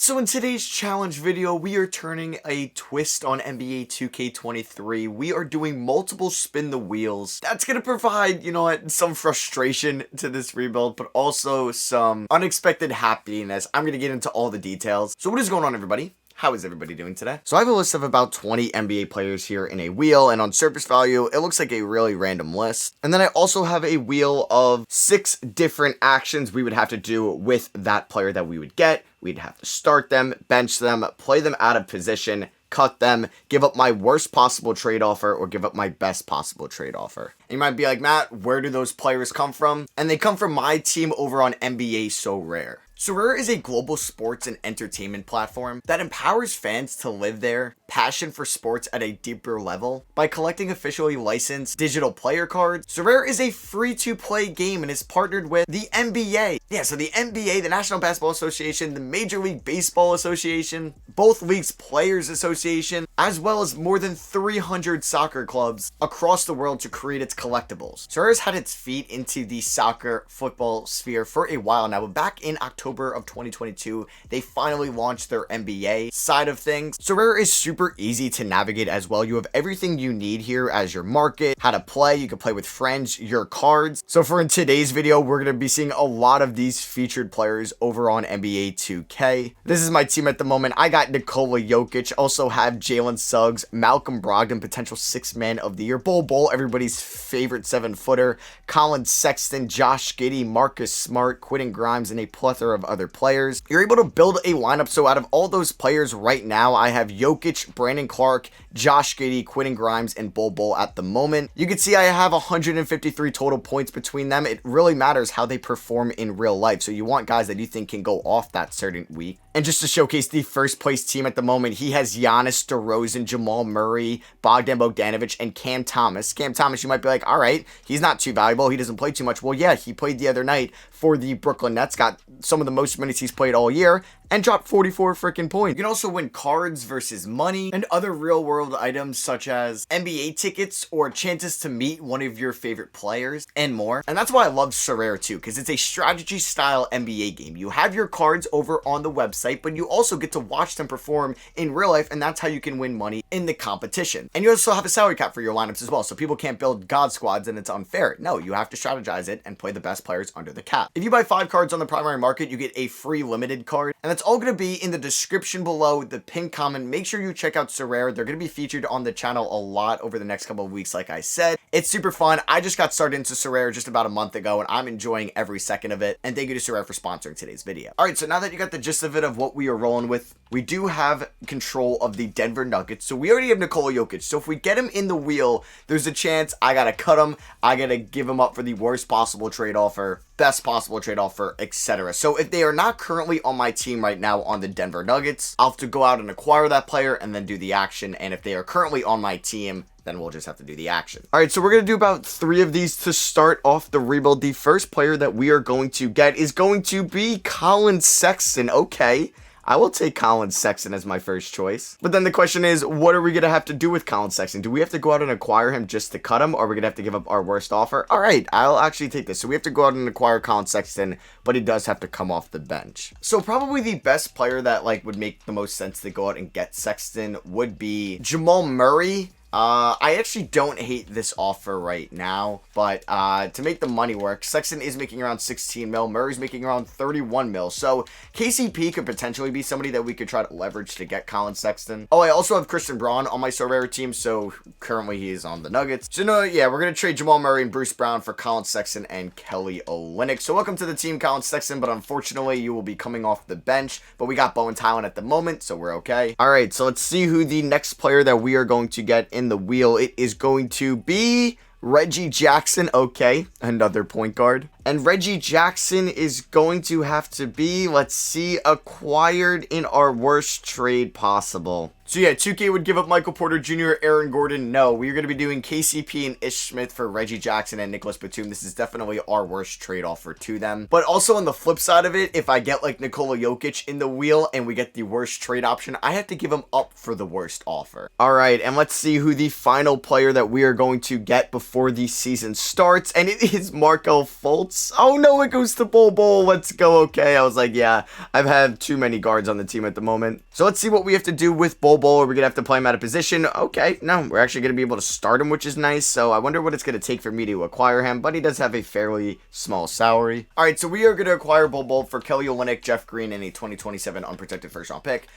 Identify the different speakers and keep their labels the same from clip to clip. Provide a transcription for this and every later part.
Speaker 1: So in today's challenge video, we are turning a twist on NBA 2K23. We are doing multiple spin the wheels. That's going to provide, some frustration to this rebuild, but also some unexpected happiness. I'm going to get into all the details. So what is going on, everybody? How is everybody doing today? So I have a list of about 20 NBA players here in a wheel, and on surface value, it looks like a really random list. And then I also have a wheel of 6 different actions we would have to do with that player that we would get. We'd have to start them, bench them, play them out of position, cut them, give up my worst possible trade offer, or give up my best possible trade offer. And you might be like, Matt, where do those players come from? And they come from my team over on NBA So Rare. So Rare is a global sports and entertainment platform that empowers fans to live their passion for sports at a deeper level by collecting officially licensed digital player cards. So Rare is a free-to-play game and is partnered with the NBA. Yeah, so the NBA, the National Basketball Association, the Major League Baseball Association, both leagues' Players Association, as well as more than 300 soccer clubs across the world to create its collectibles. So Rare's had its feet into the soccer football sphere for a while now, but back in October of 2022, they finally launched their NBA side of things. So Rare is super easy to navigate as well. You have everything you need here as your market, how to play, you can play with friends, your cards. So for in today's video, we're going to be seeing a lot of these featured players over on NBA 2K. This is my team at the moment. I got Nikola Jokic, also have Jalen Suggs, Malcolm Brogdon, potential 6th man of the year, Bol, everybody's favorite 7-footer, Colin Sexton, Josh Giddey, Marcus Smart, Quentin Grimes, and a plethora of other players. You're able to build a lineup. So out of all those players right now, I have Jokic, Brandon Clark, Josh Giddey, Quentin Grimes, and Bol at the moment. You can see I have 153 total points between them. It really matters how they perform in real life. So you want guys that you think can go off that certain week. And just to showcase the first place team at the moment, he has Giannis, DeRozan, Jamal Murray, Bogdan Bogdanovic, and Cam Thomas. Cam Thomas, you might be like, all right, he's not too valuable. He doesn't play too much. Well, yeah, he played the other night for the Brooklyn Nets, got some of the most minutes he's played all year, and dropped 44 freaking points. You can also win cards versus money and other real world items such as NBA tickets or chances to meet one of your favorite players and more. And that's why I love So Rare too, because it's a strategy style NBA game. You have your cards over on the website, but you also get to watch them perform in real life, and that's how you can win money in the competition. And you also have a salary cap for your lineups as well, so people can't build god squads and it's unfair. No, you have to strategize it and play the best players under the cap. If you buy 5 cards on the primary market, you get a free limited card, and that's all going to be in the description below, the pinned comment. Make sure you check out So Rare. They're going to be featured on the channel a lot over the next couple of weeks, like I said. It's super fun. I just got started into So Rare just about a month ago, and I'm enjoying every second of it. And thank you to So Rare for sponsoring today's video. All right, so now that you got the gist of it of what we are rolling with, we do have control of the Denver Nuggets. So we already have Nikola Jokic. So if we get him in the wheel, there's a chance I got to cut him. I got to give him up for the worst possible trade offer, best possible trade offer, etc. So if they are not currently on my team right now on the Denver Nuggets, I'll have to go out and acquire that player and then do the action. And if they are currently on my team, then we'll just have to do the action. All right, so we're going to do about 3 of these to start off the rebuild. The first player that we are going to get is going to be Colin Sexton. Okay, I will take Colin Sexton as my first choice. But then the question is, what are we going to have to do with Colin Sexton? Do we have to go out and acquire him just to cut him, or are we going to have to give up our worst offer? All right, I'll actually take this. So we have to go out and acquire Colin Sexton, but he does have to come off the bench. So probably the best player that would make the most sense to go out and get Sexton would be Jamal Murray. I actually don't hate this offer right now, but to make the money work, Sexton is making around 16 mil, Murray's making around 31 mil, so KCP could potentially be somebody that we could try to leverage to get Colin Sexton. Oh, I also have Christian Braun on my So Rare team, so currently he is on the Nuggets. So no, yeah, we're going to trade Jamal Murray and Bruce Brown for Colin Sexton and Kelly Olynyk. So welcome to the team, Colin Sexton, but unfortunately you will be coming off the bench, but we got Bowen Tylen at the moment, so we're okay. All right, so let's see who the next player that we are going to get in the wheel. It is going to be Reggie Jackson. Okay, another point guard. And Reggie Jackson is going to have to be, let's see, acquired in our worst trade possible. So yeah, 2K would give up Michael Porter Jr., Aaron Gordon. No, we're going to be doing KCP and Ish Smith for Reggie Jackson and Nicholas Batum. This is definitely our worst trade offer to them. But also on the flip side of it, if I get Nikola Jokic in the wheel and we get the worst trade option, I have to give him up for the worst offer. All right, and let's see who the final player that we are going to get before the season starts. And it is Markelle Fultz. bounce. Oh no, it goes to Bol. Let's go. Okay, I was like, yeah, I've had too many guards on the team at the moment. So let's see what we have to do with Bol. Are we gonna have to play him out of position? Okay, no, we're actually gonna be able to start him, which is nice. So I wonder what it's gonna take for me to acquire him, but he does have a fairly small salary. All right, so we are gonna acquire Bol for Kelly Olynyk, Jeff Green, and a 2027 unprotected first-round pick.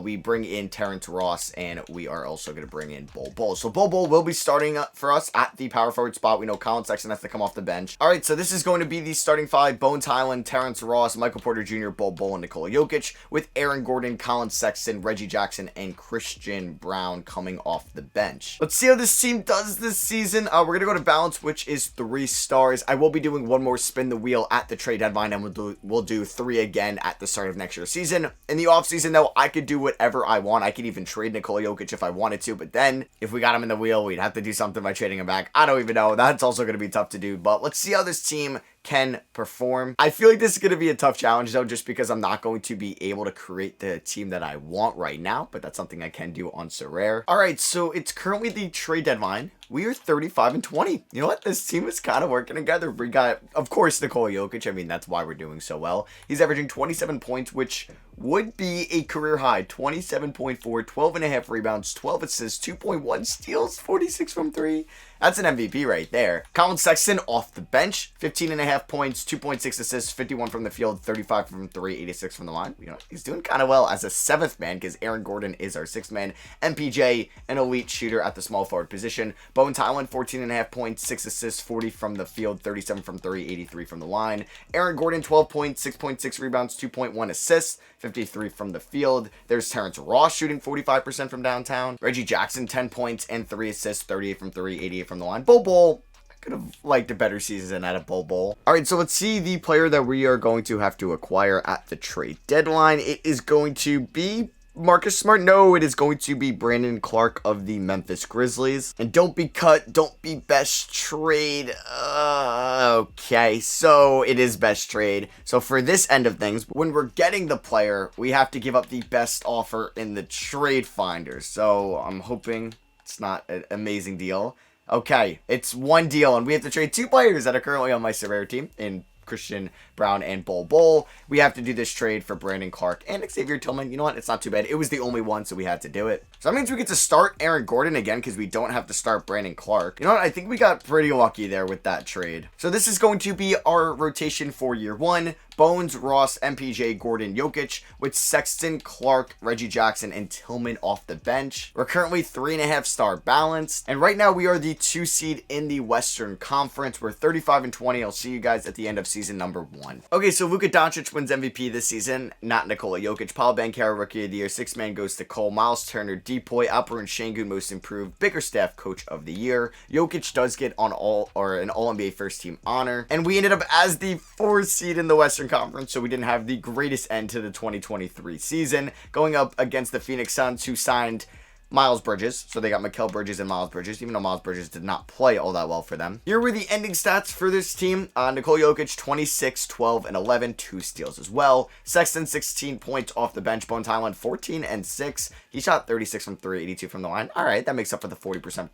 Speaker 1: We bring in Terrence Ross, and we are also gonna bring in Bol. So Bol will be starting for us at the power forward spot. We know Colin Sexton has to come off the bench. All right, so this is going to be the starting five: Bones Hyland, Terrence Ross, Michael Porter Jr., Bol, and Nikola Jokic, with Aaron Gordon, Colin Sexton, Reggie Jackson, and Christian Brown coming off the bench. Let's see how this team does this season. We're going to go to balance, which is 3 stars. I will be doing one more spin the wheel at the trade deadline, and we'll do 3 again at the start of next year's season. In the offseason, though, I could do whatever I want. I could even trade Nikola Jokic if I wanted to, but then if we got him in the wheel, we'd have to do something by trading him back. I don't even know. That's also going to be tough to do, but let's see how this team can perform. I feel like this is going to be a tough challenge, though, just because I'm not going to be able to create the team that I want right now, but that's something I can do on Sorare. All right, so it's currently the trade deadline. We are 35-20. You know what? This team is kind of working together. We got, of course, Nikola Jokic. I mean, that's why we're doing so well. He's averaging 27 points, which would be a career high. 27.4, 12.5 rebounds, 12 assists, 2.1 steals, 46 from 3. That's an MVP right there. Colin Sexton off the bench, 15.5 points, 2.6 assists, 51 from the field, 35 from 3, 86 from the line. You know, he's doing kind of well as a 7th man because Aaron Gordon is our 6th man. MPJ, an elite shooter at the small forward position. Bones Hyland, 14.5 points, 6 assists, 40 from the field, 37 from 3, 83 from the line. Aaron Gordon, 12 points, 6.6 rebounds, 2.1 assists, 53 from the field. There's Terrence Ross shooting 45% from downtown. Reggie Jackson, 10 points and 3 assists, 38 from 3, 88 from the line. Bol, I could have liked a better season out of Bol. All right, so let's see the player that we are going to have to acquire at the trade deadline. It is going to be Marcus Smart. No, it is going to be Brandon Clark of the Memphis Grizzlies. And don't be cut, don't be best trade. Okay, so it is best trade. So for this end of things, when we're getting the player, we have to give up the best offer in the trade finder. So I'm hoping it's not an amazing deal. Okay, it's 1 deal, and we have to trade 2 players that are currently on my Sorare team in Christian Brown and Bol. We have to do this trade for Brandon Clark and Xavier Tillman. You know what? It's not too bad. It was the only one, so we had to do it. So that means we get to start Aaron Gordon again because we don't have to start Brandon Clark. You know what? I think we got pretty lucky there with that trade. So this is going to be our rotation for year 1. Bones, Ross, MPJ, Gordon, Jokic, with Sexton, Clark, Reggie Jackson, and Tillman off the bench. We're currently 3.5 star balanced, and right now we are the 2 seed in the Western Conference. We're 35-20. I'll see you guys at the end of season number 1. Okay, so Luka Doncic wins MVP this season, not Nikola Jokic. Paul Banchero, Rookie of the Year. 6th man goes to Cole. Miles Turner, Depoy, Alperen Şengün, Most Improved. Bickerstaff, Coach of the Year. Jokic does get an All-NBA First Team honor, and we ended up as the 4th seed in the Western Conference, so we didn't have the greatest end to the 2023 season, going up against the Phoenix Suns, who signed Miles Bridges. So they got Mikal Bridges and Miles Bridges, even though Miles Bridges did not play all that well for them. Here were the ending stats for this team. Nikola Jokic, 26, 12, and 11, 2 steals as well. Sexton, 16 points off the bench. Bones Hyland, 14 and 6. He shot 36 from 3, 82 from the line. All right, that makes up for the 40%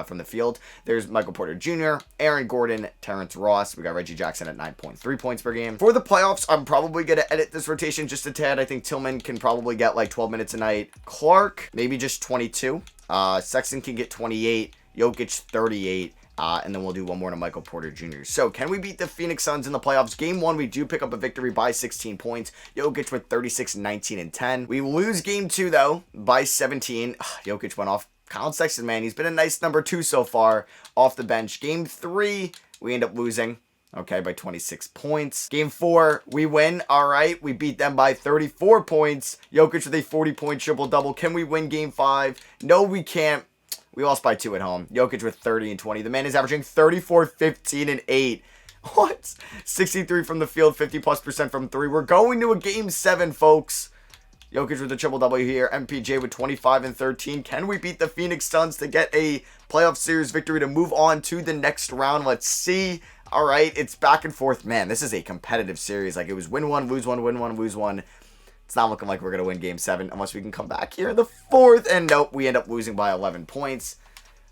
Speaker 1: from the field. There's Michael Porter Jr., Aaron Gordon, Terrence Ross. We got Reggie Jackson at 9.3 points per game. For the playoffs, I'm probably going to edit this rotation just a tad. I think Tillman can probably get like 12 minutes a night. Clark, maybe just 22. Sexton can get 28. Jokic, 38. And then we'll do one more to Michael Porter Jr. So, can we beat the Phoenix Suns in the playoffs? Game 1, we do pick up a victory by 16 points. Jokic with 36, 19, and 10. We lose Game 2, though, by 17. Jokic went off. Colin Sexton, man, he's been a nice number 2 so far off the bench. Game 3, we end up losing, okay, by 26 points. Game 4, we win. All right, we beat them by 34 points. Jokic with a 40-point triple-double. Can we win Game 5? No, we can't. We lost by 2 at home. Jokic with 30 and 20. The man is averaging 34, 15, and 8. What? 63 from the field, 50+% from 3. We're going to a Game 7, folks. Jokic with a triple-double here. MPJ with 25 and 13. Can we beat the Phoenix Suns to get a playoff series victory to move on to the next round? Let's see. All right, it's back and forth. Man, this is a competitive series. Like, it was win 1, lose 1, win 1, lose 1. It's not looking like we're going to win Game 7 unless we can come back here in the 4th. And nope, we end up losing by 11 points.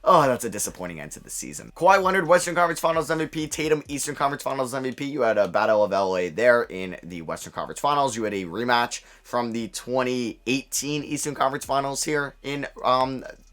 Speaker 1: Oh, that's a disappointing end to the season. Kawhi Leonard, Western Conference Finals MVP. Tatum, Eastern Conference Finals MVP. You had a battle of LA there in the Western Conference Finals. You had a rematch from the 2018 Eastern Conference Finals here in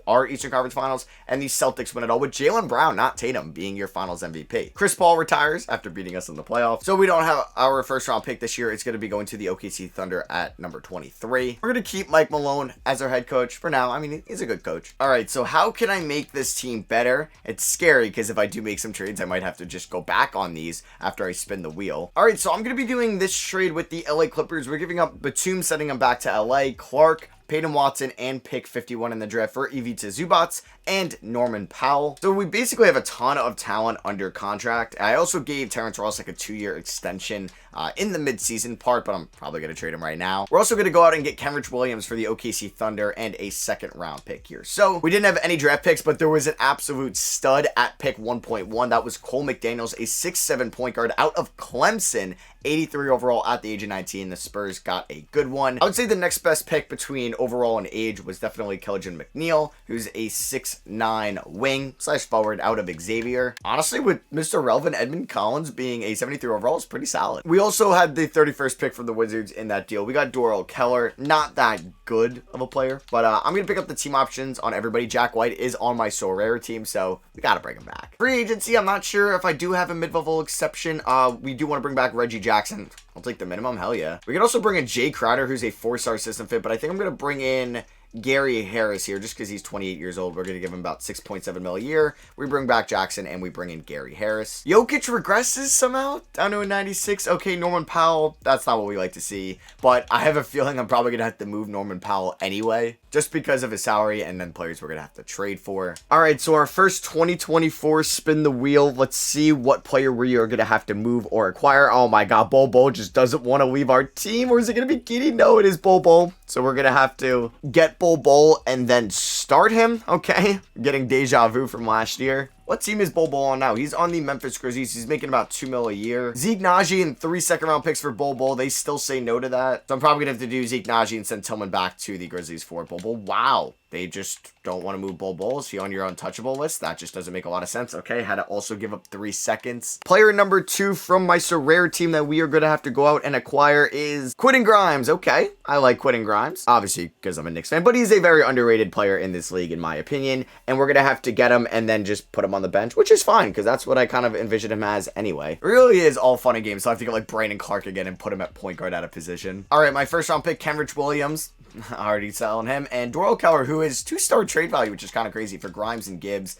Speaker 1: our Eastern Conference Finals, and the Celtics win it all with Jaylen Brown, not Tatum, being your Finals MVP. Chris Paul retires after beating us in the playoffs, so we don't have our first round pick this year. It's going to be going to the OKC Thunder at number 23. We're going to keep Mike Malone as our head coach for now. I mean, he's a good coach. All right, so how can I make this team better? It's scary because if I do make some trades, I might have to just go back on these after I spin the wheel. All right, so I'm going to be doing this trade with the LA Clippers. We're giving up Batum, sending him back to LA, Clark, Peyton Watson, and pick 51 in the draft for Ivica Zubac and Norman Powell. So we basically have a ton of talent under contract. I also gave Terrence Ross like a 2-year extension in the midseason part, but I'm probably going to trade him right now. We're also going to go out and get Kenrich Williams for the OKC Thunder and a 2nd round pick here. So we didn't have any draft picks, but there was an absolute stud at pick 1.1. That was Cole McDaniels, a 6'7" point guard out of Clemson, 83 overall at the age of 19. The Spurs got a good one. I would say the next best pick between overall and age was definitely Kelvin McNeil, who's a 6'9" wing / forward out of Xavier. Honestly, with Mr. Relevant Edmund Collins being a 73 overall is pretty solid. We also had the 31st pick from the Wizards in that deal. We got Dorrell Keller, not that good of a player, but I'm going to pick up the team options on everybody. Jack White is on my So Rare team, so we got to bring him back. Free agency, I'm not sure if I do have a mid-level exception. We do want to bring back Reggie Jackson. I'll take the minimum, hell yeah. We could also bring in Jay Crowder, who's a 4-star system fit, but I think I'm going to bring in Gary Harris here just because he's 28 years old. We're going to give him about 6.7 mil a year. We bring back Jackson and we bring in Gary Harris. Jokic regresses somehow down to a 96. Okay, Norman Powell, that's not what we like to see, but I have a feeling I'm probably going to have to move Norman Powell anyway just because of his salary and then players we're going to have to trade for. All right, so our first 2024 spin the wheel. Let's see what player we are going to have to move or acquire. Oh my God, Bol just doesn't want to leave our team. Or is it going to be Giddy? No, it is Bol. So we're going to have to get Bol and then start him. Okay, getting deja vu from last year. What team is Bol on now? He's on the Memphis Grizzlies. He's making about $2 million a year. Zeke Naji and 3 second-round picks for Bol. They still say no to that. So I'm probably going to have to do Zeke Naji and send Tillman back to the Grizzlies for Bol. Wow. They just don't want to move Bol. Is he on your untouchable list? That just doesn't make a lot of sense. Okay, had to also give up 3 seconds. Player number 2 from my So Rare team that we are going to have to go out and acquire is Quentin Grimes. Okay, I like Quentin Grimes. Obviously, because I'm a Knicks fan. But he's a very underrated player in this league, in my opinion. And we're going to have to get him and then just put him on the bench, which is fine, because that's what I kind of envisioned him as anyway. It really is all fun and games, so I have to get like Brandon Clark again and put him at point guard out of position. All right, my first round pick, Kenrich Williams. Already selling him. And Dorrell Keller, who is 2-star trade value, which is kind of crazy for Grimes and Gibbs.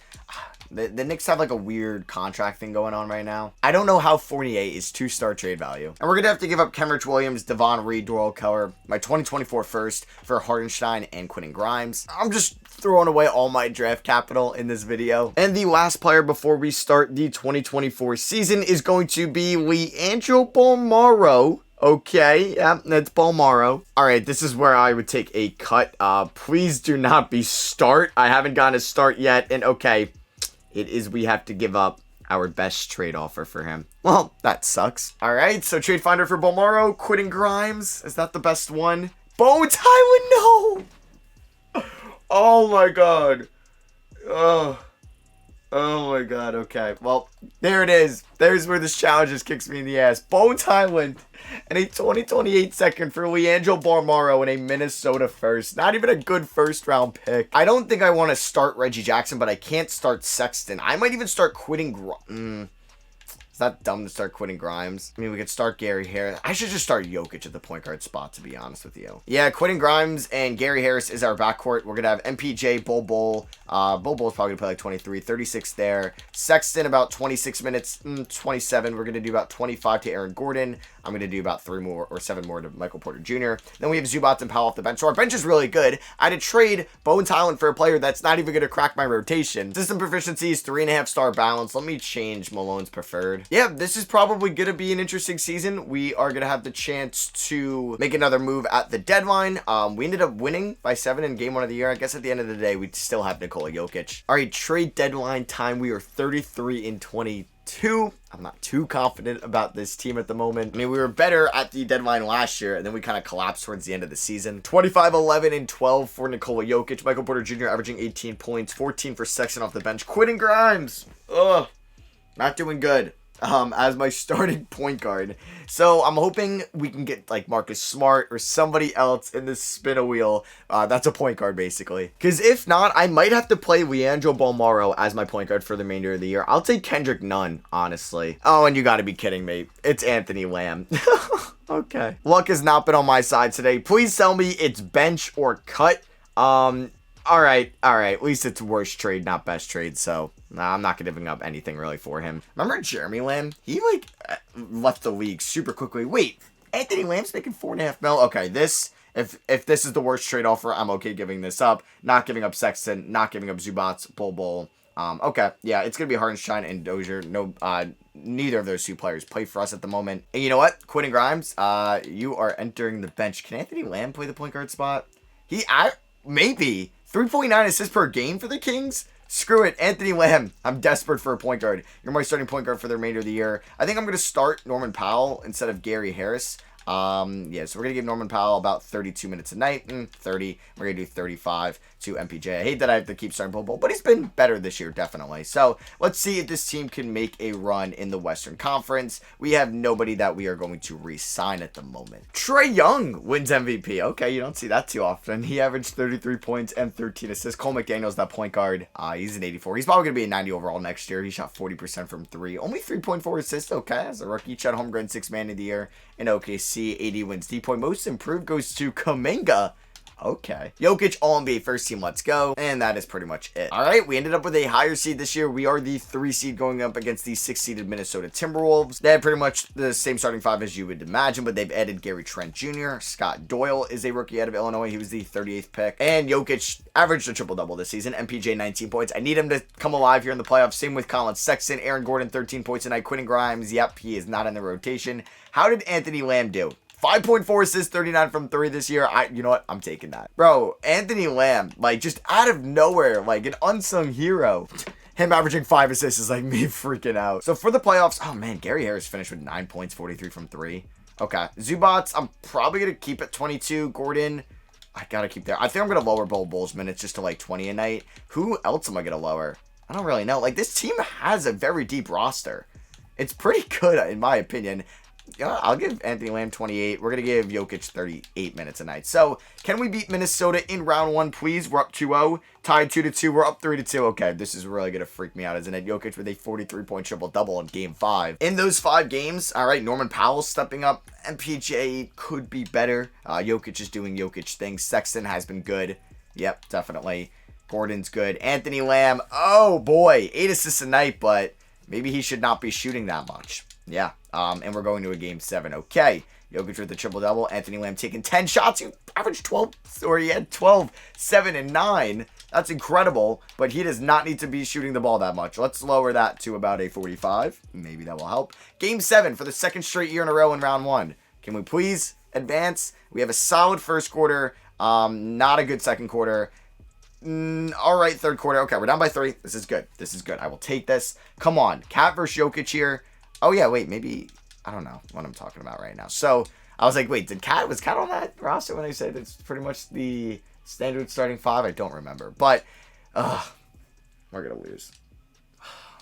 Speaker 1: The Knicks have like a weird contract thing going on right now. I don't know how Fournier is 2-star trade value. And we're going to have to give up Kenrich Williams, Devon Reed, Dorrell Keller, my 2024 first for Hartenstein and Quentin Grimes. I'm just throwing away all my draft capital in this video. And the last player before we start the 2024 season is going to be Leandro Bolmaro. Okay, yeah, that's Bolmaro. All right, this is where I would take a cut. Please do not be start. I haven't gotten a start yet. And okay, it is we have to give up our best trade offer for him. Well, that sucks. All right, so trade finder for Bolmaro, Quentin Grimes. Is that the best one? Bo Tyler, no! Oh my God. Oh my God, okay. Well, there it is. There's where this challenge just kicks me in the ass. Bones Highland and a 2028 second for Leandro Bolmaro and a Minnesota first. Not even a good first round pick. I don't think I want to start Reggie Jackson, but I can't start Sexton. I might even start quitting Is that dumb to start Quentin Grimes? I mean, we could start Gary Harris. I should just start Jokic at the point guard spot, to be honest with you. Yeah, Quentin Grimes and Gary Harris is our backcourt. We're going to have MPJ, Bol. Bol is probably going to play like 23, 36 there. Sexton, about 26 minutes, 27. We're going to do about 25 to Aaron Gordon. I'm going to do about 3 more or 7 more to Michael Porter Jr. Then we have Zubac and Powell off the bench. So our bench is really good. I had to trade Bones Highland for a player that's not even going to crack my rotation. System proficiency is 3.5 star balance. Let me change Malone's preferred. God. Yeah, this is probably going to be an interesting season. We are going to have the chance to make another move at the deadline. We ended up winning by 7 in game 1 of the year. I guess at the end of the day, we still have Nikola Jokic. All right, trade deadline time. We are 33 in 22. I'm not too confident about this team at the moment. I mean, we were better at the deadline last year, and then we kind of collapsed towards the end of the season. 25, 11, and 12 for Nikola Jokic. Michael Porter Jr. averaging 18 points, 14 for Sexton off the bench. Quentin Grimes. Ugh. Not doing good. As my starting point guard. So I'm hoping we can get like Marcus Smart or somebody else in this spin a wheel. That's a point guard basically. Because if not, I might have to play Leandro Bolmaro as my point guard for the remainder of the year. I'll take Kendrick Nunn, honestly. Oh, and you got to be kidding me. It's Anthony Lamb. Okay. Luck has not been on my side today. Please tell me it's bench or cut. All right. At least it's worst trade, not best trade. So I'm not giving up anything really for him. Remember Jeremy Lamb? He like left the league super quickly. Wait, Anthony Lamb's making $4.5 million. Okay, if this is the worst trade offer, I'm okay giving this up. Not giving up Sexton, not giving up Zubats, Bol. Okay, yeah, it's gonna be Hartenstein and Dozier. No, neither of those two players play for us at the moment. And you know what, Quentin Grimes, you are entering the bench. Can Anthony Lamb play the point guard spot? Maybe 3.9 assists per game for the Kings. Screw it, Anthony Lamb. I'm desperate for a point guard. You're my starting point guard for the remainder of the year. I think I'm going to start Norman Powell instead of Gary Harris. Yeah, so we're going to give Norman Powell about 32 minutes a night. 30. We're going to do 35 to MPJ. I hate that I have to keep starting Bol, but he's been better this year, definitely. So let's see if this team can make a run in the Western Conference. We have nobody that we are going to re-sign at the moment. Trae Young wins MVP. Okay, you don't see that too often. He averaged 33 points and 13 assists. Cole McDaniel's that point guard. He's an 84. He's probably going to be a 90 overall next year. He shot 40% from 3. Only 3.4 assists. Okay, as a rookie. Chet Holmgren, 6th man of the year in OKC. 80 wins D-point. Most improved goes to Kuminga. Okay. Jokic, All-NBA first team, let's go. And that is pretty much it. All right, we ended up with a higher seed this year. We are the 3 seed going up against the 6-seeded Minnesota Timberwolves. They have pretty much the same starting 5 as you would imagine, but they've added Gary Trent Jr. Scott Doyle is a rookie out of Illinois. He was the 38th pick. And Jokic averaged a triple-double this season. MPJ, 19 points. I need him to come alive here in the playoffs. Same with Colin Sexton. Aaron Gordon, 13 points tonight. Quentin Grimes, yep, he is not in the rotation. How did Anthony Lamb do? 5.4 assists, 39 from 3 this year. You know what? I'm taking that. Bro, Anthony Lamb, like, just out of nowhere, like, an unsung hero. Him averaging 5 assists is, like, me freaking out. So, for the playoffs, oh, man, Gary Harris finished with 9 points, 43 from 3. Okay. Zubats, I'm probably going to keep at 22. Gordon, I got to keep there. I think I'm going to lower Bol's minutes just to, like, 20 a night. Who else am I going to lower? I don't really know. Like, this team has a very deep roster. It's pretty good, in my opinion. Yeah, I'll give Anthony Lamb 28. We're going to give Jokic 38 minutes a night. So, can we beat Minnesota in round 1, please? We're up 2-0. Tied 2-2. We're up 3-2. Okay, this is really going to freak me out, isn't it? Jokic with a 43-point triple-double in Game 5. In those 5 games, all right, Norman Powell stepping up. MPJ could be better. Jokic is doing Jokic things. Sexton has been good. Yep, definitely. Gordon's good. Anthony Lamb, oh boy, 8 assists a night, but maybe he should not be shooting that much. Yeah, and we're going to a Game 7. Okay, Jokic with the triple-double. Anthony Lamb taking 10 shots. He averaged 12, or he had 12, 7, and 9. That's incredible, but he does not need to be shooting the ball that much. Let's lower that to about a 45. Maybe that will help. Game 7 for the 2nd straight year in a row in round 1. Can we please advance? We have a solid first quarter, not a good second quarter. All right, third quarter. Okay, we're down by 3. This is good. This is good. I will take this. Come on, Cat versus Jokic here. Oh, yeah, wait, maybe, I don't know what I'm talking about right now. So, I was like, wait, was Cat on that roster when I said it's pretty much the standard starting 5? I don't remember, but, we're going to lose.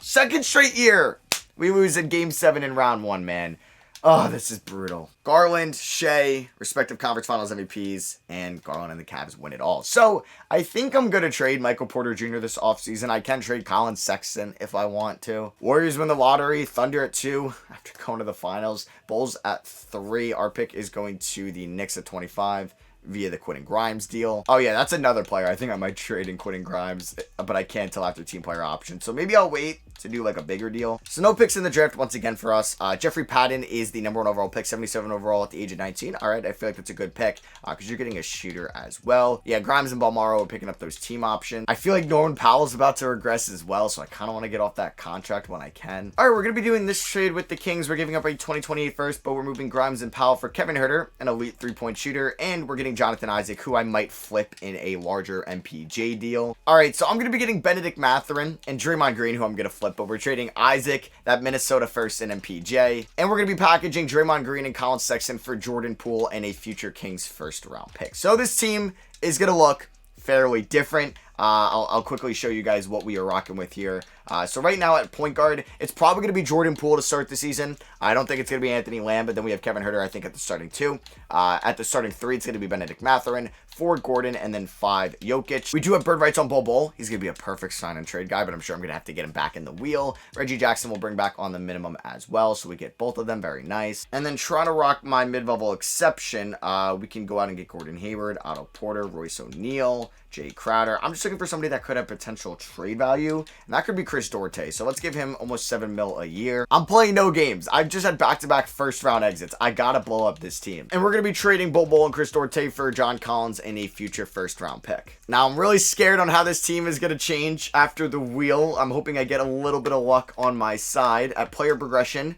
Speaker 1: 2nd straight year, we lose in Game 7 in round 1, man. Oh, this is brutal. Garland, Shea, respective conference finals MVPs, and Garland and the Cavs win it all. So, I think I'm going to trade Michael Porter Jr. this offseason. I can trade Colin Sexton if I want to. Warriors win the lottery. Thunder at 2 after going to the finals. Bulls at 3. Our pick is going to the Knicks at 25 via the Quentin Grimes deal. Oh, yeah, that's another player. I think I might trade in Quentin Grimes, but I can't until after team player option. So, maybe I'll wait to do like a bigger deal. So no picks in the draft once again for us. Jeffrey Patton is the #1 overall pick, 77 overall at the age of 19. All right, I feel like that's a good pick because you're getting a shooter as well. Yeah, Grimes and Balmaro are picking up those team options. I feel like Norman Powell's about to regress as well, so I kind of want to get off that contract when I can. All right, we're going to be doing this trade with the Kings. We're giving up a 2028 first, but we're moving Grimes and Powell for Kevin Huerter, an elite three-point shooter, and we're getting Jonathan Isaac, who I might flip in a larger MPJ deal. All right, so I'm going to be getting Benedict Mathurin and Draymond Green, who I'm going to flip, but we're trading Isaac, that Minnesota first, and MPJ, and we're going to be packaging Draymond Green and Colin Sexton for Jordan Poole and a future Kings first-round pick. So this team is going to look fairly different. I'll quickly show you guys what we are rocking with here. So right now at point guard, it's probably going to be Jordan Poole to start the season. I don't think it's going to be Anthony Lamb, but then we have Kevin Huerter, I think, at the starting 2. At the starting 3, it's going to be Benedict Mathurin, 4 Gordon, and then 5 Jokic. We do have bird rights on Bol Bol. He's going to be a perfect sign and trade guy, but I'm sure I'm going to have to get him back in the wheel. Reggie Jackson will bring back on the minimum as well, so we get both of them. Very nice. And then trying to rock my mid-level exception, we can go out and get Gordon Hayward, Otto Porter, Royce O'Neal, Jay Crowder. I'm just looking for somebody that could have potential trade value, and that could be Chris Duarte. So let's give him almost $7 mil a year. I'm playing no games. I've just had back-to-back first-round exits. I gotta blow up this team. And we're gonna be trading Bol Bol and Chris Duarte for John Collins and a future first-round pick. Now, I'm really scared on how this team is gonna change after the wheel. I'm hoping I get a little bit of luck on my side. At player progression,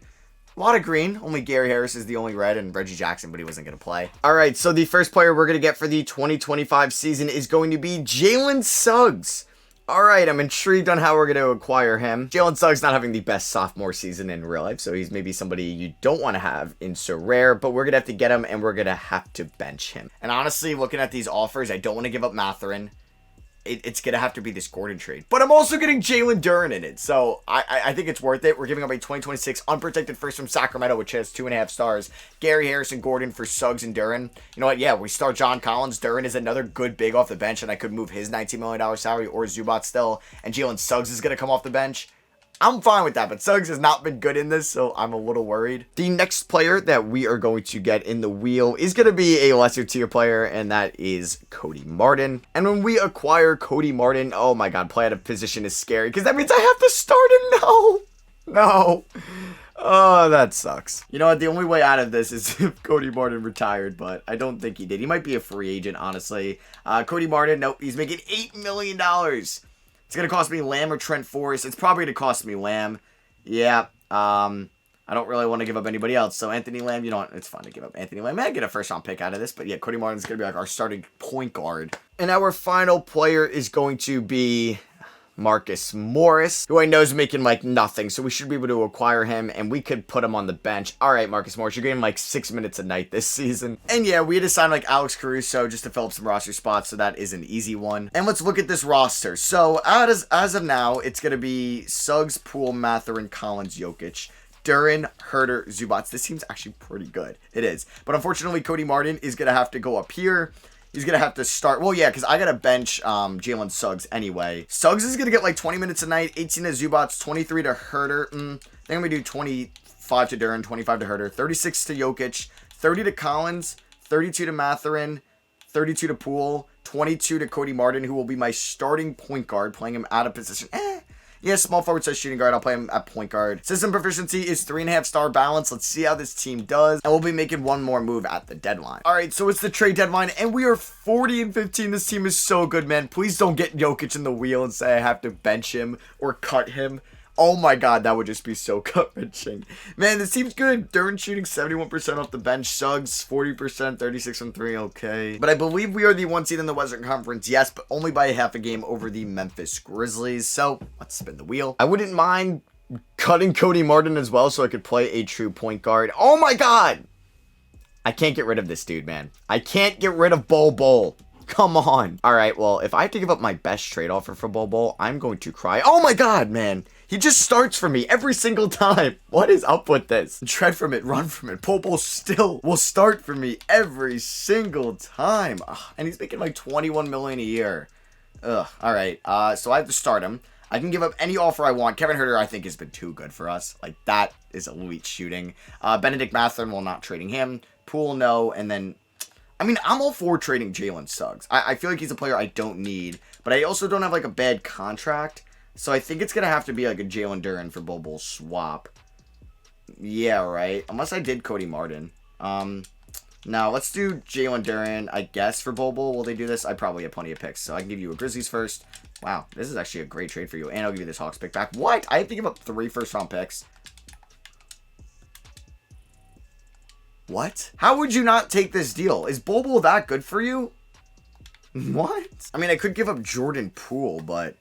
Speaker 1: a lot of green. Only Gary Harris is the only red, and Reggie Jackson, but he wasn't going to play. All right, so the first player we're going to get for the 2025 season is going to be Jalen Suggs. All right, I'm intrigued on how we're going to acquire him. Jalen Suggs not having the best sophomore season in real life, so he's maybe somebody you don't want to have in so rare, but we're going to have to get him, and we're going to have to bench him. And honestly, looking at these offers, I don't want to give up Mathurin. It's going to have to be this Gordon trade. But I'm also getting Jalen Duren in it. So I think it's worth it. We're giving up a 2026 unprotected first from Sacramento, which has 2.5 stars. Gary Harris and Gordon for Suggs and Duren. You know what? Yeah, we start John Collins. Duren is another good big off the bench, and I could move his $19 million salary or Zubac still. And Jalen Suggs is going to come off the bench. I'm fine with that, but Suggs has not been good in this, so I'm a little worried. The next player that we are going to get in the wheel is going to be a lesser tier player, and that is Cody Martin. And when we acquire Cody Martin, oh my god, play out of position is scary, because that means I have to start him. No. Oh, that sucks. You know what? The only way out of this is if Cody Martin retired, but I don't think he did. He might be a free agent, honestly. Cody Martin, nope, he's making $8 million. It's going to cost me Lamb or Trent Forrest. It's probably going to cost me Lamb. Yeah. I don't really want to give up anybody else. So Anthony Lamb, you know what? It's fun to give up Anthony Lamb. I get a first round pick out of this. But yeah, Cody Martin's going to be like our starting point guard. And our final player is going to be Marcus Morris, who I know is making like nothing, so we should be able to acquire him, and we could put him on the bench. All right, Marcus Morris, you're getting like 6 minutes a night this season. And yeah, we had to sign like Alex Caruso just to fill up some roster spots, so that is an easy one. And let's look at this roster. So as of now, it's going to be Suggs, Poole, Mathurin, Collins, Jokic, Duren, Huerter, Zubac. This team's actually pretty good. It is. But unfortunately, Cody Martin is going to have to go up here. He's going to have to start. Well, yeah, because I got to bench Jalen Suggs anyway. Suggs is going to get like 20 minutes a night, 18 to Zubac, 23 to Huerter. Then we going to do 25 to Duren, 25 to Huerter, 36 to Jokic, 30 to Collins, 32 to Mathurin, 32 to Poole, 22 to Cody Martin, who will be my starting point guard, playing him out of position. Yeah, small forward says shooting guard. I'll play him at point guard. System proficiency is 3.5 star balance. Let's see how this team does. And we'll be making one more move at the deadline. All right, so it's the trade deadline, and we are 40-15. This team is so good, man. Please don't get Jokic in the wheel and say I have to bench him or cut him. Oh my god, that would just be so gut-wrenching. Man, this team's good. Duren shooting 71% off the bench. Suggs 40%, 36 from 3, okay. But I believe we are the 1 seed in the Western Conference, yes, but only by half a game over the Memphis Grizzlies. So, let's spin the wheel. I wouldn't mind cutting Cody Martin as well so I could play a true point guard. Oh my god! I can't get rid of this dude, man. I can't get rid of Bol Bol. Come on. All right, well, if I have to give up my best trade offer for Bol Bol, I'm going to cry. Oh my god, man. He just starts for me every single time. What is up with this? Tread from it, run from it. Bol Bol still will start for me every single time. Ugh, and he's making like $21 million a year. Ugh, all right. So I have to start him. I can give up any offer I want. Kevin Huerter, I think, has been too good for us. Like, that is elite shooting. Benedict Mathurin, well, not trading him. Poole, no. And then, I mean, I'm all for trading Jalen Suggs. I feel like he's a player I don't need, but I also don't have, like, a bad contract. So I think it's going to have to be like a Jalen Duren for Bol Bol swap. Yeah, right. Unless I did Cody Martin. Now, let's do Jalen Duren, I guess, for Bol Bol. Will they do this? I probably have plenty of picks. So I can give you a Grizzlies first. Wow, this is actually a great trade for you. And I'll give you this Hawks pick back. What? I have to give up 3 first-round picks? What? How would you not take this deal? Is Bol Bol that good for you? What? I mean, I could give up Jordan Poole, but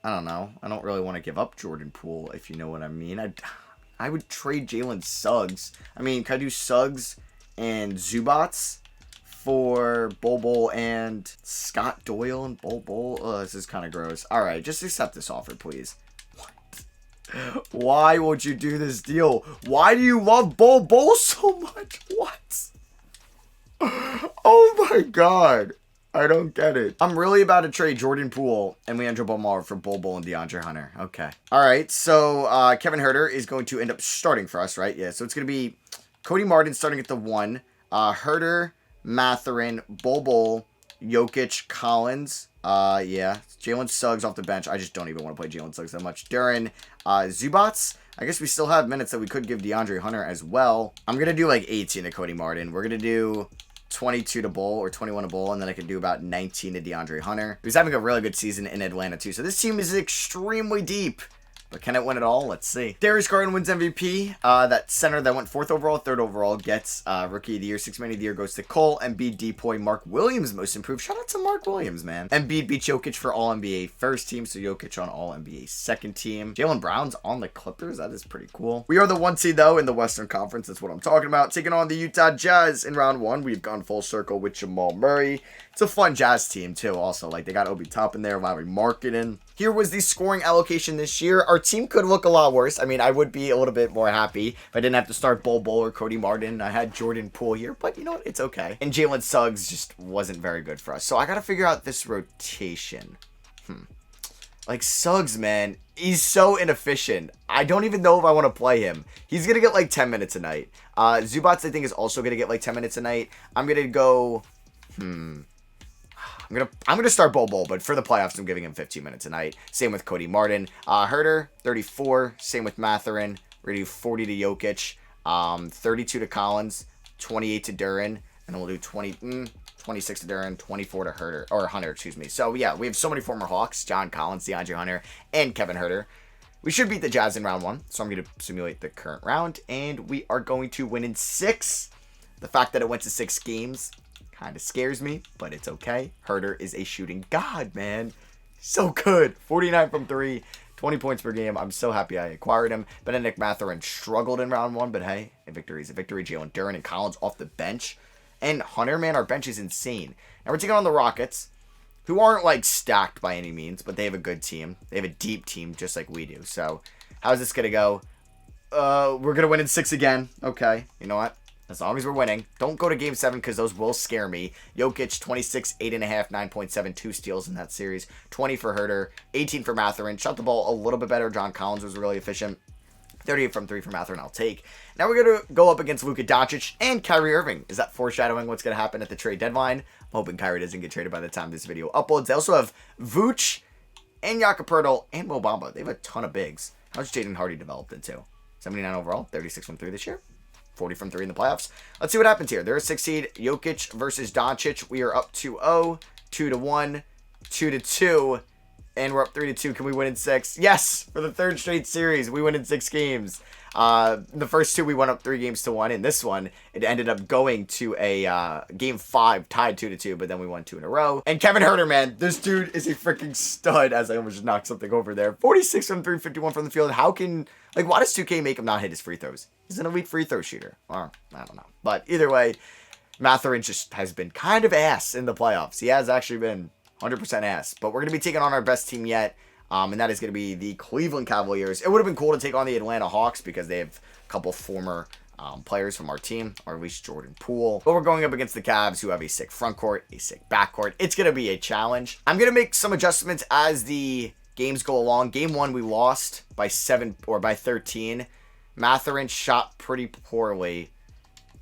Speaker 1: I don't know. I don't really want to give up Jordan Poole, if you know what I mean. I would trade Jalen Suggs. I mean, could I do Suggs and Zubats for Bol Bol and Scott Doyle and Bol Bol? Oh, this is kind of gross. All right, just accept this offer, please. What? Why won't you do this deal? Why do you love Bol Bol so much? What? Oh my God. I don't get it. I'm really about to trade Jordan Poole and Leandro Bomar for Bol Bol and DeAndre Hunter. Okay. All right. So Kevin Huerter is going to end up starting for us, right? Yeah. So it's going to be Cody Martin starting at the 1. Huerter, Mathurin, Bol Bol, Jokic, Collins. Yeah. Jalen Suggs off the bench. I just don't even want to play Jalen Suggs that much. Duren, Zubats. I guess we still have minutes that we could give DeAndre Hunter as well. I'm going to do like 18 to Cody Martin. We're going to do 22 to Bol or 21 to Bol, and then I could do about 19 to DeAndre Hunter. He's having a really good season in Atlanta, too. So this team is extremely deep. But can it win it all? Let's see. Darius Garland wins MVP. That center that went 4th overall, 3rd overall gets Rookie of the Year. 6th Man of the Year goes to Cole. Embiid, Depoy, Mark Williams most improved. Shout out to Mark Williams, man. Embiid beat Jokic for All-NBA first team, so Jokic on All-NBA second team. Jaylen Brown's on the Clippers. That is pretty cool. We are the 1 seed, though, in the Western Conference. That's what I'm talking about. Taking on the Utah Jazz in round 1. We've gone full circle with Jamal Murray. It's a fun Jazz team, too, also. Like, they got Obi Toppin there, Lauri Markkanen. Here was the scoring allocation this year. Our team could look a lot worse. I mean, I would be a little bit more happy if I didn't have to start Bol Bol or Cody Martin. I had Jordan Poole here, but you know what? It's okay. And Jalen Suggs just wasn't very good for us. So I got to figure out this rotation. Like, Suggs, man, he's so inefficient. I don't even know if I want to play him. He's going to get like 10 minutes a night. Zubats, I think, is also going to get like 10 minutes a night. I'm going to go... I'm gonna start Bol Bol, but for the playoffs, I'm giving him 15 minutes a night. Same with Cody Martin. Huerter, 34. Same with Mathurin. We're gonna do 40 to Jokic, 32 to Collins, 28 to Duren, and then we'll do 26 to Duren, 24 to Hunter, excuse me. So yeah, we have so many former Hawks: John Collins, DeAndre Hunter, and Kevin Huerter. We should beat the Jazz in round 1, so I'm gonna simulate the current round, and we are going to win in 6. The fact that it went to 6 games kind of scares me, but it's okay. Huerter is a shooting god, man. So good. 49 from 3, 20 points per game. I'm so happy I acquired him. Benedict Mathurin struggled in round 1, but hey, a victory is a victory. Jalen Duren and Collins off the bench. And Hunter, man, our bench is insane. Now we're taking on the Rockets, who aren't like stacked by any means, but they have a good team. They have a deep team just like we do. So how's this going to go? We're going to win in 6 again. Okay, you know what? As long as we're winning. Don't go to Game 7 because those will scare me. Jokic, 26, 8.5, 9.7, 2 steals in that series. 20 for Huerter, 18 for Mathurin. Shot the ball a little bit better. John Collins was really efficient. 38 from 3 for Mathurin, I'll take. Now we're going to go up against Luka Doncic and Kyrie Irving. Is that foreshadowing what's going to happen at the trade deadline? I'm hoping Kyrie doesn't get traded by the time this video uploads. They also have Vooch and Jakob Poeltl and Mo Bamba. They have a ton of bigs. How's Jaden Hardy developed into? 79 overall, 36 from 3 this year. 40 from 3 in the playoffs. Let's see what happens here. They're a 6 seed. Jokic versus Doncic. We are up 2-0, 2-1, 2-2, and we're up 3-2. Can we win in 6? Yes! For the 3rd straight series, we win in 6 games. The first 2, we went up 3 games to 1. In this one, it ended up going to a game 5, tied 2-2, but then we won 2 in a row. And Kevin Huerter, man, this dude is a freaking stud, as I almost knocked something over there. 46 from 3, 51 from the field. How can, like, why does 2K make him not hit his free throws? He's an elite free throw shooter. Or, I don't know. But either way, Mathurin just has been kind of ass in the playoffs. He has actually been 100% ass. But we're going to be taking on our best team yet. And that is going to be the Cleveland Cavaliers. It would have been cool to take on the Atlanta Hawks because they have a couple former players from our team, or at least Jordan Poole. But we're going up against the Cavs, who have a sick front court, a sick back court. It's going to be a challenge. I'm going to make some adjustments as the games go along. Game 1, we lost by 7 or by 13. Mathurin shot pretty poorly.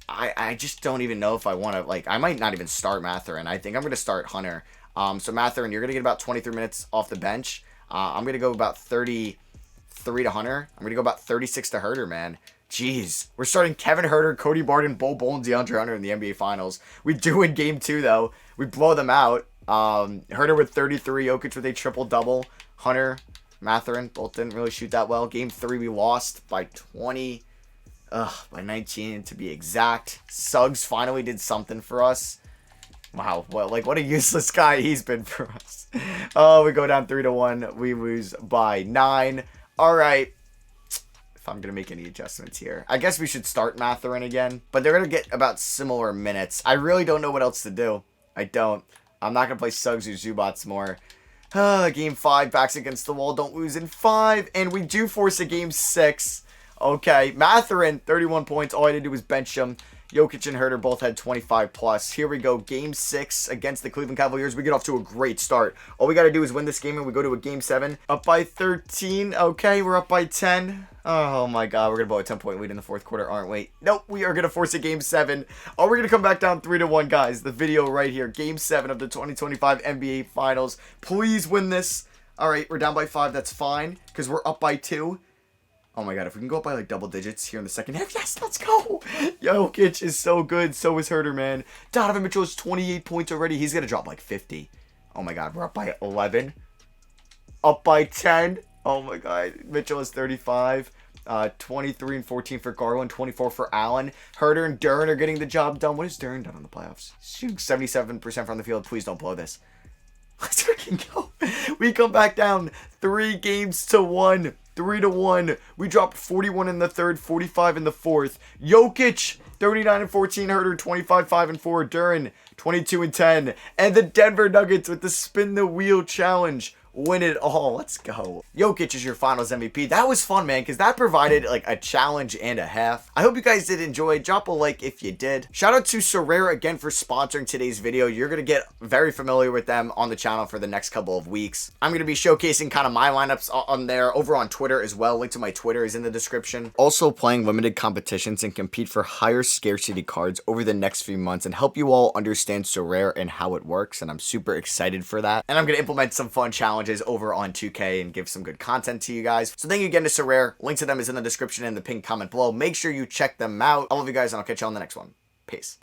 Speaker 1: I just don't even know if I want to, like, I might not even start Mathurin. I think I'm going to start Hunter. So Mathurin, you're going to get about 23 minutes off the bench. I'm going to go about 33 to Hunter. I'm going to go about 36 to Herder, man. Jeez. We're starting Kevin Herder, Cody Barton, Bull Bull, and DeAndre Hunter in the NBA Finals. We do win game 2, though. We blow them out. Herder with 33, Jokic with a triple-double. Hunter, Mathurin, both didn't really shoot that well. Game 3, we lost by 20. By 19 to be exact. Suggs finally did something for us. Wow, what a useless guy he's been for us. Oh, we go down 3-1. We lose by 9. All right. If I'm going to make any adjustments here. I guess we should start Mathurin again. But they're going to get about similar minutes. I really don't know what else to do. I don't. I'm not going to play Suggs or Zubats more. Game 5, backs against the wall. Don't lose in 5. And we do force a game 6. Okay, Mathurin, 31 points. All I had to do was bench him. Jokic and Herder both had 25 plus. Here we go. Game 6 against the Cleveland Cavaliers. We get off to a great start. All we got to do is win this game and we go to a game 7. Up by 13. Okay, we're up by 10. Oh my god, we're going to blow a 10-point lead in the fourth quarter, aren't we? Nope, we are going to force a game 7. Oh, we're going to come back down 3-1, guys. The video right here. Game 7 of the 2025 NBA Finals. Please win this. All right, we're down by 5. That's fine because we're up by 2. Oh my god, if we can go up by like double digits here in the second half, yes, let's go! Jokic is so good, so is Herder, man. Donovan Mitchell has 28 points already. He's going to drop like 50. Oh my god, we're up by 11. Up by 10. Oh my god, Mitchell has 35. 23 and 14 for Garland, 24 for Allen. Herder and Duren are getting the job done. What has Duren done in the playoffs? Shooting 77% from the field. Please don't blow this. Let's freaking go. We come back down 3-1. 3-1. We dropped 41 in the third, 45 in the fourth. Jokic, 39 and 14. Herder, 25, 5 and 4. Duren, 22 and 10. And the Denver Nuggets with the spin the wheel challenge. Win it all. Let's go. Jokic is your finals MVP. That was fun, man, because that provided like a challenge and a half. I hope you guys did enjoy. Drop a like if you did. Shout out to Sorare again for sponsoring today's video. You're going to get very familiar with them on the channel for the next couple of weeks. I'm going to be showcasing kind of my lineups on there over on Twitter as well. Link to my Twitter is in the description. Also playing limited competitions and compete for higher scarcity cards over the next few months and help you all understand Sorare and how it works. And I'm super excited for that. And I'm going to implement some fun challenges over on 2K and give some good content to you guys. So thank you again to Sorare. Link to them is in the description and the pinned comment below. Make sure you check them out. I love you guys and I'll catch you on the next one. Peace.